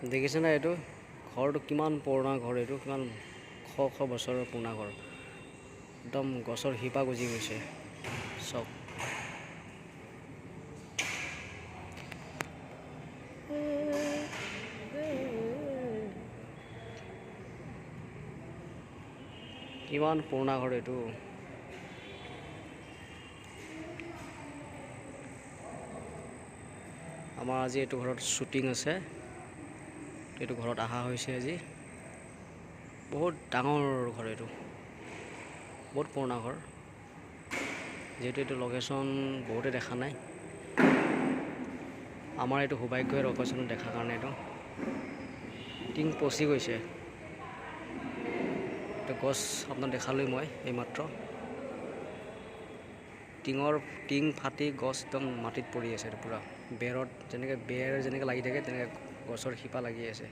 দেখিছে না এইটো ঘৰটো কিমান পুৰণা ঘৰ, এইটো কিমান শ বছৰৰ পুৰণা ঘৰ। একদম গছৰ শিপা গুজি গৈছে চব। কিমান পুৰণা ঘৰ এইটো। আমাৰ আজি এইটো ঘৰত শ্বুটিং আছে, এইটো ঘৰত অহা হৈছে আজি। বহুত ডাঙৰ ঘৰ এইটো, বহুত পুৰণা ঘৰ। যিহেতু এইটো লোকেশ্যন বহুতে দেখা নাই, আমাৰ এইটো সৌভাগ্যই লোকেশ্যনত দেখাৰ কাৰণে। এইটো টিং পচি গৈছে, এইটো গছ আপোনাক দেখালোঁ মই এইমাত্ৰ। টিং ফাটি গছ একদম মাটিত পৰি আছে, পূৰা বেৰত যেনেকৈ বেৰ যেনেকৈ লাগি থাকে তেনেকৈ গছৰ শিপা লাগি আছে।